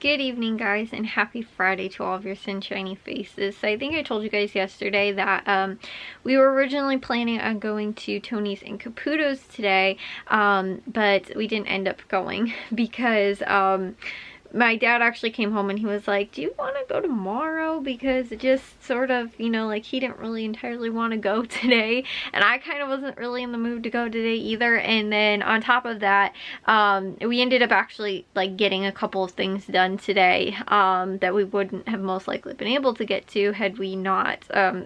Good evening, guys, and happy Friday to all of your sunshiny faces. So I think I told you guys yesterday that we were originally planning on going to Tony's and Caputo's today, but we didn't end up going because my dad actually came home and he was like, do you want to go tomorrow? Because it just sort of, you know, like he didn't really entirely want to go today. And I kind of wasn't really in the mood to go today either. And then on top of that, we ended up actually like getting a couple of things done today that we wouldn't have most likely been able to get to had we not,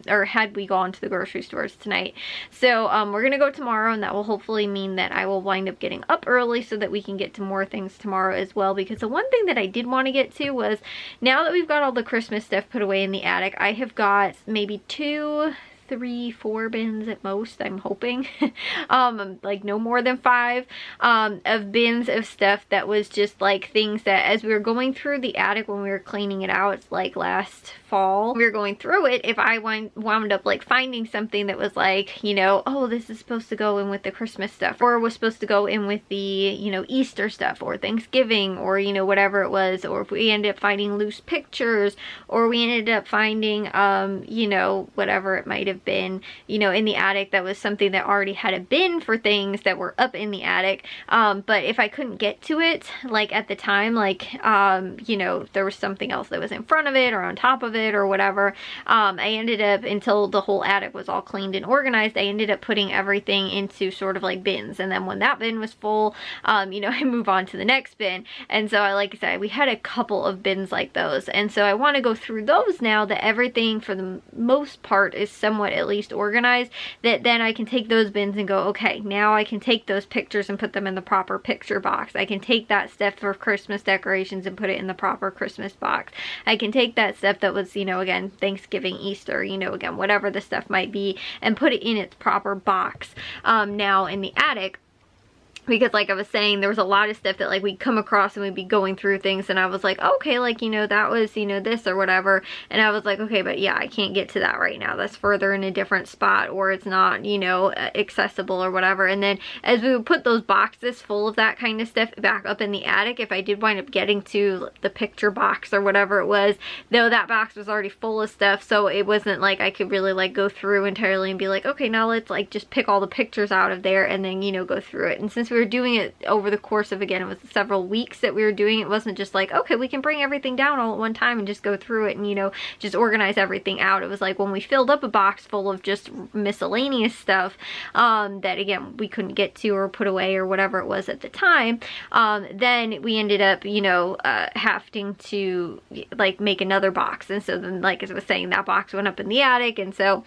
or had we gone to the grocery stores tonight. So we're going to go tomorrow, and that will hopefully mean that I will wind up getting up early so that we can get to more things tomorrow as well. Because the one thing that I did want to get to was, now that we've got all the Christmas stuff put away in the attic, I have got maybe 2, 3, 4 bins at most, I'm hoping. Like no more than 5 of bins of stuff that was just like things that as we were going through the attic when we were cleaning it out, it's like last fall, we were going through it, if I wound up like finding something that was like, you know, oh, this is supposed to go in with the Christmas stuff, or was supposed to go in with the, you know, Easter stuff, or Thanksgiving, or, you know, whatever it was, or if we ended up finding loose pictures, or we ended up finding, you know, whatever it might have been, you know, in the attic that was something that already had a bin for things that were up in the attic. But if I couldn't get to it, like at the time, like, you know, there was something else that was in front of it or on top of it or whatever, I ended up, until the whole attic was all cleaned and organized, I ended up putting everything into sort of like bins. And then when that bin was full, you know, I move on to the next bin. And so like I said, we had a couple of bins like those. And so I want to go through those now that everything for the most part is somewhat at least organized, that then I can take those bins and go, okay, now I can take those pictures and put them in the proper picture box. I can take that stuff for Christmas decorations and put it in the proper Christmas box. I can take that stuff that was, you know, again, Thanksgiving, Easter, you know, again, whatever the stuff might be, and put it in its proper box now in the attic. Because like I was saying, there was a lot of stuff that like we'd come across and we'd be going through things, and I was like, okay, like, you know, that was, you know, this or whatever. And I was like, okay, but yeah, I can't get to that right now. That's further in a different spot, or it's not, you know, accessible or whatever. And then as we would put those boxes full of that kind of stuff back up in the attic, if I did wind up getting to the picture box or whatever it was, though that box was already full of stuff, so it wasn't like I could really like go through entirely and be like, okay, now let's like just pick all the pictures out of there and then, you know, go through it. And since we were doing it over the course of, again, it was several weeks that we were doing it. It wasn't just like, okay, we can bring everything down all at one time and just go through it and, you know, just organize everything out. It was like when we filled up a box full of just miscellaneous stuff that, again, we couldn't get to or put away or whatever it was at the time, then we ended up, you know, having to like make another box. And so then, like as I was saying, that box went up in the attic. And so,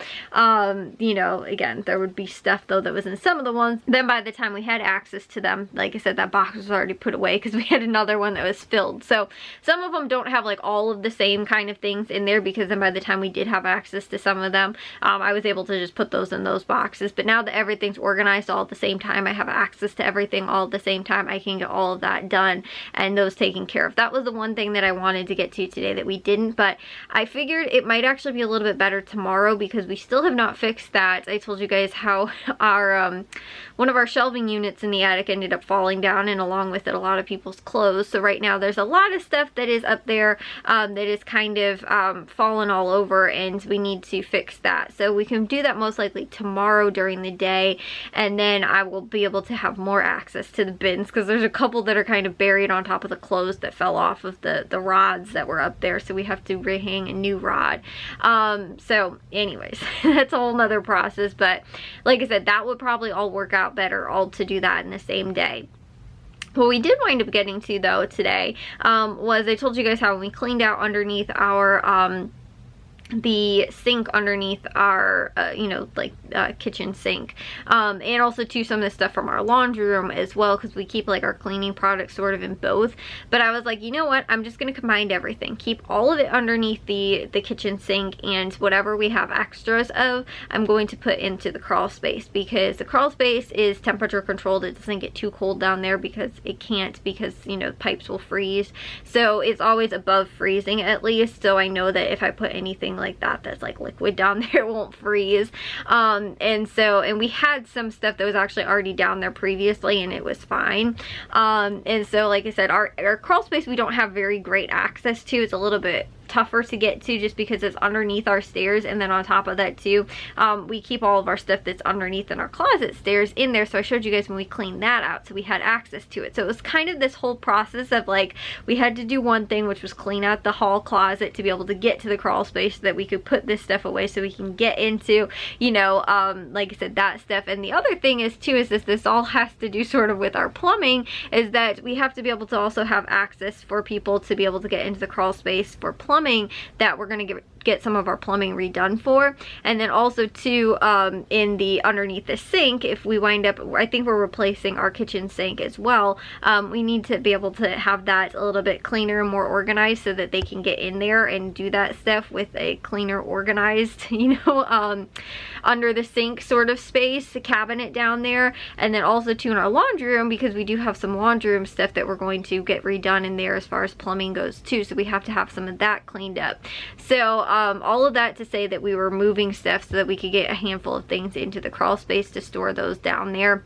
you know, again, there would be stuff though that was in some of the ones. Then by the time we had access to them, like I said, that box was already put away because we had another one that was filled. So some of them don't have like all of the same kind of things in there, because then by the time we did have access to some of them, I was able to just put those in those boxes. But now that everything's organized all at the same time, I have access to everything all at the same time, I can get all of that done and those taken care of. That was the one thing that I wanted to get to today that we didn't, but I figured it might actually be a little bit better tomorrow because we still have not fixed that. I told you guys how our one of our shelving units in the attic ended up falling down, and along with it a lot of people's clothes. So right now there's a lot of stuff that is up there that is kind of fallen all over, and we need to fix that. So we can do that most likely tomorrow during the day, and then I will be able to have more access to the bins, because there's a couple that are kind of buried on top of the clothes that fell off of the rods that were up there, so we have to rehang a new rod. So anyways, that's a whole nother process, but like I said, that would probably all work out better all to do that in the same day. What we did wind up getting to though today was, I told you guys how when we cleaned out underneath our the sink underneath our you know, like kitchen sink, and also too some of the stuff from our laundry room as well, because we keep like our cleaning products sort of in both. But I was like, you know what, I'm just gonna combine everything, keep all of it underneath the kitchen sink, and whatever we have extras of, I'm going to put into the crawl space, because the crawl space is temperature controlled. It doesn't get too cold down there, because it can't, because, you know, pipes will freeze. So it's always above freezing at least, so I know that if I put anything like that that's like liquid down there, won't freeze. And we had some stuff that was actually already down there previously, and it was fine. And so like I said, our crawl space we don't have very great access to. It's a little bit tougher to get to just because it's underneath our stairs, and then on top of that too, we keep all of our stuff that's underneath in our closet stairs in there. So I showed you guys when we cleaned that out, so we had access to it. So it was kind of this whole process of like, we had to do one thing, which was clean out the hall closet to be able to get to the crawl space so that we could put this stuff away so we can get into, you know, like I said, that stuff. And the other thing is too, is this all has to do sort of with our plumbing, is that we have to be able to also have access for people to be able to get into the crawl space for plumbing that we're going to get some of our plumbing redone for. And then also too, in the underneath the sink, if we wind up, I think we're replacing our kitchen sink as well, we need to be able to have that a little bit cleaner and more organized so that they can get in there and do that stuff with a cleaner, organized, you know, under the sink sort of space, the cabinet down there. And then also too in our laundry room, because we do have some laundry room stuff that we're going to get redone in there as far as plumbing goes too, so we have to have some of that cleaned up. So all of that to say that we were moving stuff so that we could get a handful of things into the crawl space to store those down there.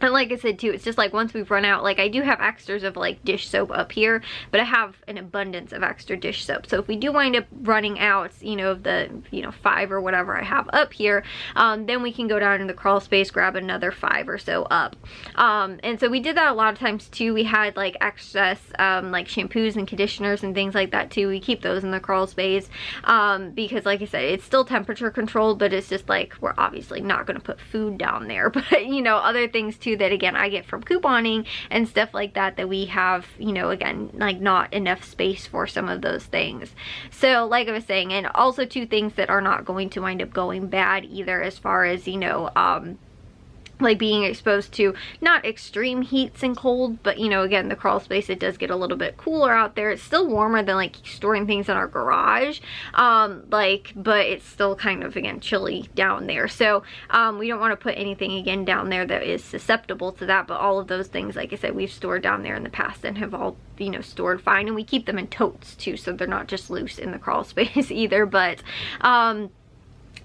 And like I said too, it's just like once we've run out, like I do have extras of like dish soap up here, but I have an abundance of extra dish soap. So if we do wind up running out, you know, of the, you know, 5 or whatever I have up here, then we can go down in the crawl space, grab another 5 or so up. And so we did that a lot of times too. We had like excess like shampoos and conditioners and things like that too. We keep those in the crawl space because like I said, it's still temperature controlled, but it's just like, we're obviously not going to put food down there, but you know, other things too that again I get from couponing and stuff like that, that we have, you know, again, like not enough space for some of those things. So like I was saying, and also two things that are not going to wind up going bad either, as far as, you know, like being exposed to not extreme heats and cold, but you know, again, the crawl space, it does get a little bit cooler out there. It's still warmer than like storing things in our garage, but it's still kind of, again, chilly down there. So we don't want to put anything again down there that is susceptible to that, but all of those things, like I said, we've stored down there in the past and have all, you know, stored fine. And we keep them in totes too, so they're not just loose in the crawl space either. But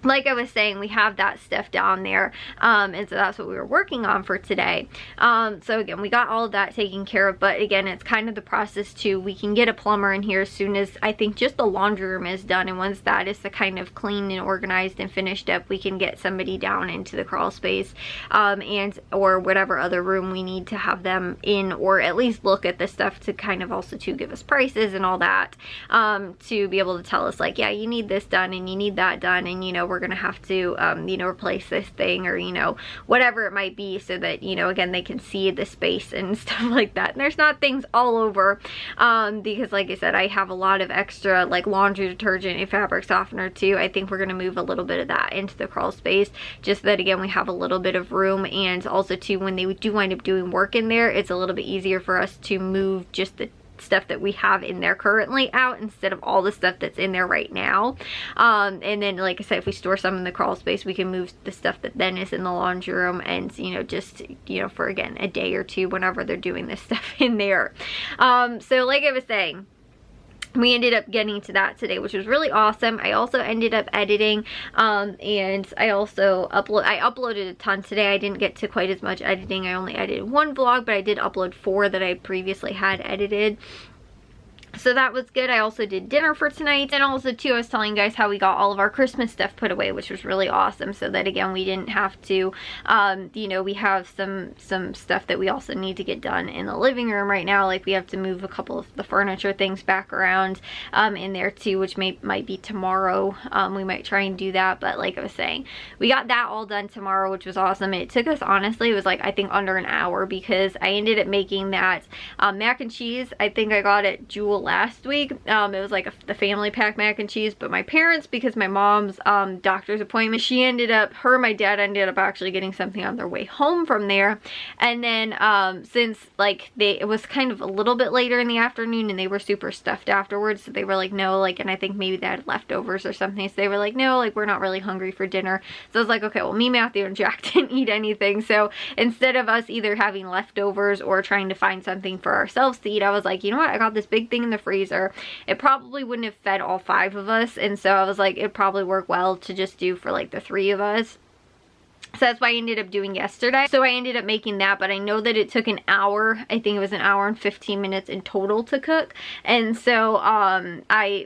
like I was saying, we have that stuff down there, and so that's what we were working on for today. So again, we got all of that taken care of, but again, it's kind of the process too. We can get a plumber in here as soon as I think just the laundry room is done, and once that is the kind of clean and organized and finished up, we can get somebody down into the crawl space, and or whatever other room we need to have them in, or at least look at the stuff to kind of also to give us prices and all that, to be able to tell us like, yeah, you need this done and you need that done, and you know, we're gonna have to you know, replace this thing, or you know, whatever it might be, so that, you know, again, they can see the space and stuff like that. And there's not things all over, because like I said, I have a lot of extra like laundry detergent and fabric softener too. I think we're gonna move a little bit of that into the crawl space, just so that again, we have a little bit of room. And also too, when they do wind up doing work in there, it's a little bit easier for us to move just the stuff that we have in there currently out, instead of all the stuff that's in there right now. And then like I said, if we store some in the crawl space, we can move the stuff that then is in the laundry room, and you know, just, you know, for again a day or two whenever they're doing this stuff in there. So like I was saying, we ended up getting to that today, which was really awesome. I also ended up editing, and I also uploaded a ton today. I didn't get to quite as much editing. I only edited 1 vlog, but I did upload 4 that I previously had edited. So that was good. I also did dinner for tonight, and also too, I was telling you guys how we got all of our Christmas stuff put away, which was really awesome, so that again, we didn't have to, you know, we have some stuff that we also need to get done in the living room right now. Like we have to move a couple of the furniture things back around in there too, which might be tomorrow. We might try and do that, but like I was saying, we got that all done tomorrow, which was awesome. It took us, honestly, it was like I think under an hour, because I ended up making that mac and cheese. I think I got it Jewel last week. It was like the family pack mac and cheese, but my parents, because my mom's doctor's appointment, her and my dad ended up actually getting something on their way home from there. And then since like it was kind of a little bit later in the afternoon, and they were super stuffed afterwards, so they were like, no, like, and I think maybe they had leftovers or something, so they were like, no, like, we're not really hungry for dinner. So I was like, okay, well, me, Matthew, and Jack didn't eat anything, so instead of us either having leftovers or trying to find something for ourselves to eat, I was like, you know what, I got this big thing in the the freezer. It probably wouldn't have fed all 5 of us, and so I was like, it'd probably work well to just do for like the 3 of us. So that's what I ended up doing yesterday. So I ended up making that, but I know that it took an hour. I think it was an hour and 15 minutes in total to cook. And so I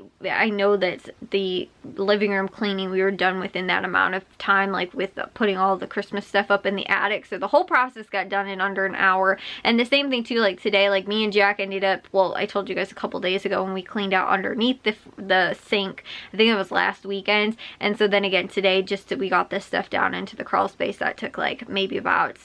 know that the living room cleaning, we were done within that amount of time, like with putting all the Christmas stuff up in the attic. So the whole process got done in under an hour. And the same thing too, like today, like me and Jack ended up, well, I told you guys a couple days ago when we cleaned out underneath the sink. I think it was last weekend. And so then again today, we got this stuff down into the crawl space. That took like maybe about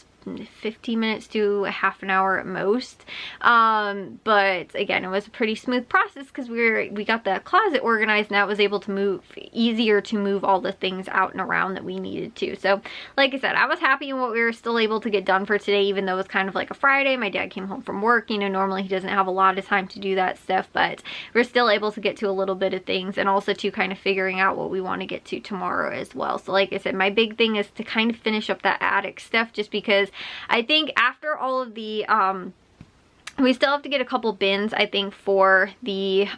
15 minutes to a half an hour at most, but again, it was a pretty smooth process because we got the closet organized, and that was able to move easier to move all the things out and around that we needed to. So like I said, I was happy in what we were still able to get done for today, even though it was kind of like a Friday. My dad came home from work, you know, normally he doesn't have a lot of time to do that stuff, but we're still able to get to a little bit of things, and also to kind of figuring out what we want to get to tomorrow as well. So like I said, my big thing is to kind of finish up that attic stuff, just because I think after all of the we still have to get a couple bins, I think, for the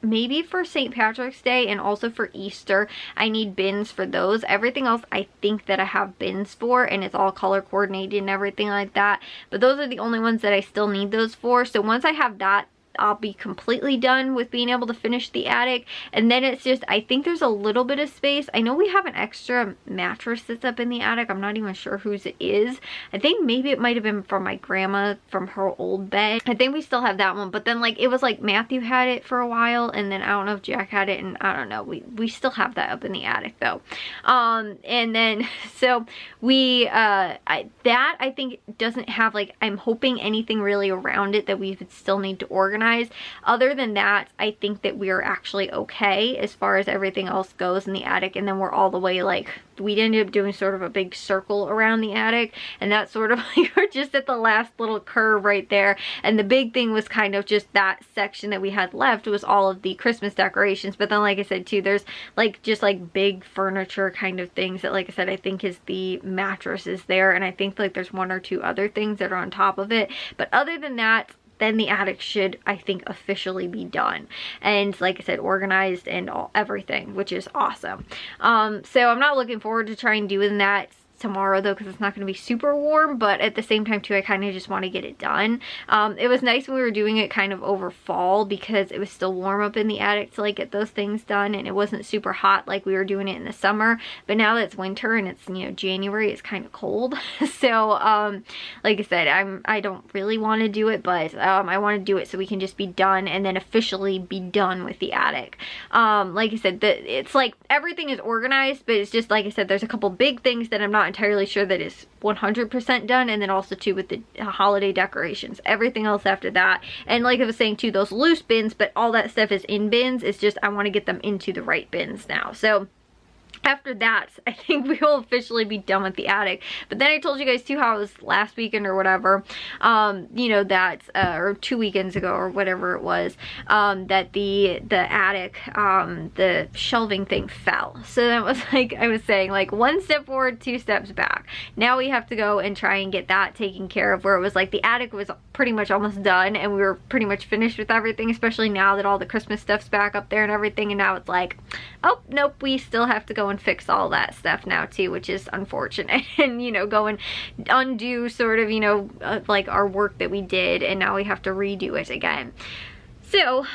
maybe for St. Patrick's Day and also for Easter. I need bins for those. Everything else I think that I have bins for, and it's all color coordinated and everything like that, but those are the only ones that I still need those for. So once I have that, I'll be completely done with being able to finish the attic. And then it's just, I think there's a little bit of space. I know we have an extra mattress that's up in the attic. I'm not even sure whose it is. I think maybe it might have been from my grandma, from her old bed. I think we still have that one, but then like it was like Matthew had it for a while, and then I don't know if Jack had it, and I don't know. We still have that up in the attic though. And then so we I think doesn't have, like, I'm hoping anything really around it that we would still need to organize. Other than that, I think that we're actually okay as far as everything else goes in the attic. And then we're all the way, like, we ended up doing sort of a big circle around the attic, and that's sort of like we're just at the last little curve right there. And the big thing was kind of just that section that we had left was all of the Christmas decorations. But then, like I said too, there's like just like big furniture kind of things that, like I said, I think is the mattresses there, and I think like there's 1 or 2 other things that are on top of it. But other than that, then the attic should, I think, officially be done. And like I said, organized and everything, which is awesome. So I'm not looking forward to trying doing that tomorrow though, because it's not going to be super warm, but at the same time too, I kind of just want to get it done. It was nice when we were doing it kind of over fall, because it was still warm up in the attic to like get those things done, and it wasn't super hot like we were doing it in the summer. But now that it's winter and it's, you know, January, it's kind of cold. So like I said, I don't really want to do it, but I want to do it so we can just be done and then officially be done with the attic. Like I said, it's like everything is organized, but it's just, like I said, there's a couple big things that I'm not entirely sure that is 100% done, and then also too with the holiday decorations. Everything else after that, and like I was saying too, those loose bins, but all that stuff is in bins. It's just I want to get them into the right bins now. So after that, I think we will officially be done with the attic. But then I told you guys too how it was last weekend or whatever, you know, that or 2 weekends ago or whatever it was, that the attic, the shelving thing fell. So that was, like I was saying, like 1 step forward, 2 steps back. Now we have to go and try and get that taken care of, where it was like the attic was pretty much almost done and we were pretty much finished with everything, especially now that all the Christmas stuff's back up there and everything. And now it's like, oh nope, we still have to go and fix all that stuff now too, which is unfortunate. And, you know, go and undo sort of, you know, like our work that we did, and now we have to redo it again. So,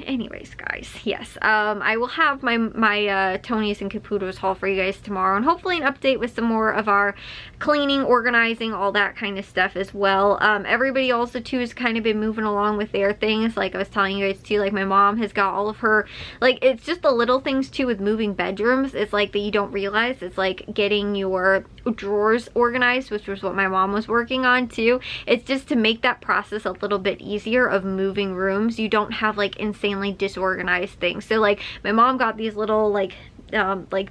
anyways, guys, yes, I will have my Tony's and Caputo's haul for you guys tomorrow, and hopefully an update with some more of our cleaning, organizing, all that kind of stuff as well. Everybody also too has kind of been moving along with their things. Like I was telling you guys too, like my mom has got all of her, like, it's just the little things too with moving bedrooms. It's like that you don't realize. It's like getting your drawers organized, which was what my mom was working on too. It's just to make that process a little bit easier of moving rooms. You don't have like insanely disorganized things. So like my mom got these little like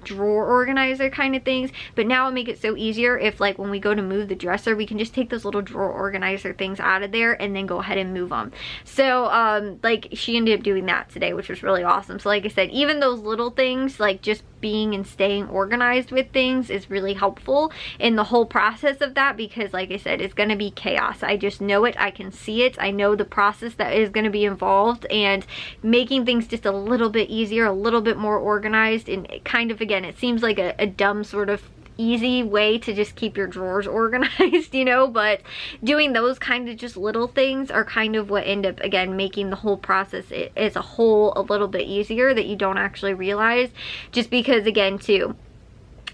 drawer organizer kind of things, but now it'll make it so easier if, like, when we go to move the dresser, we can just take those little drawer organizer things out of there and then go ahead and move them. So like she ended up doing that today, which was really awesome. So like I said, even those little things, like just being and staying organized with things is really helpful in the whole process of that, because like I said, it's going to be chaos. I just know it. I can see it. I know the process that is going to be involved, and making things just a little bit easier, a little bit more organized, and it kind of, again, it seems like a dumb sort of easy way to just keep your drawers organized, you know, but doing those kind of just little things are kind of what end up, again, making the whole process as a whole a little bit easier, that you don't actually realize, just because, again, too,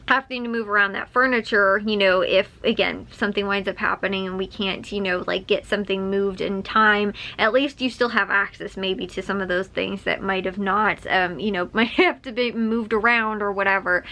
having to move around that furniture, you know, if again something winds up happening and we can't, you know, like get something moved in time, at least you still have access maybe to some of those things that might have not, you know, might have to be moved around or whatever,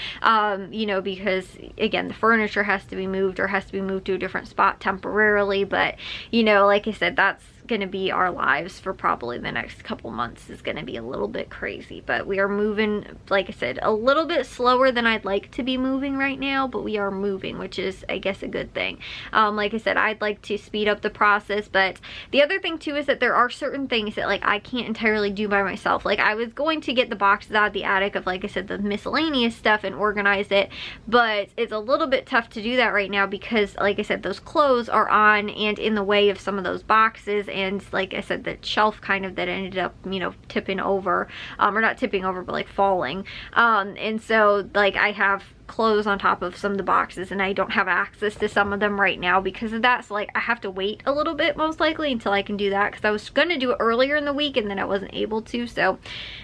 you know, because again, the furniture has to be moved, or has to be moved to a different spot temporarily. But you know, like I said, that's going to be our lives for probably the next couple months. Is going to be a little bit crazy, but we are moving, like I said, a little bit slower than I'd like to be moving right now, but we are moving, which is, I guess, a good thing. Like I said, I'd like to speed up the process, but the other thing too is that there are certain things that like I can't entirely do by myself. Like I was going to get the boxes out of the attic of, like I said, the miscellaneous stuff and organize it, but it's a little bit tough to do that right now because, like I said, those clothes are on and in the way of some of those boxes. And like I said, that shelf kind of that ended up, you know, tipping over, or not tipping over, but like falling. And so like I have clothes on top of some of the boxes, and I don't have access to some of them right now because of that. So like I have to wait a little bit most likely until I can do that, because I was going to do it earlier in the week and then I wasn't able to. So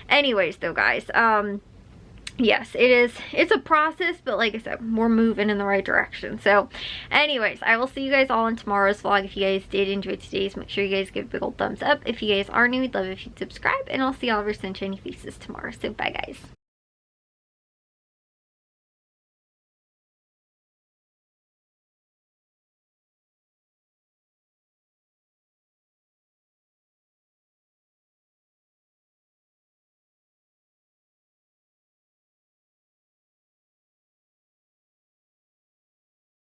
anyways though, guys, yes, it's a process, but like I said, we're moving in the right direction. So anyways, I will see you guys all in tomorrow's vlog. If you guys did enjoy today's, make sure you guys give a big old thumbs up. If you guys are new, we'd love if you'd subscribe, and I'll see all of your sunshiny faces tomorrow. So bye guys.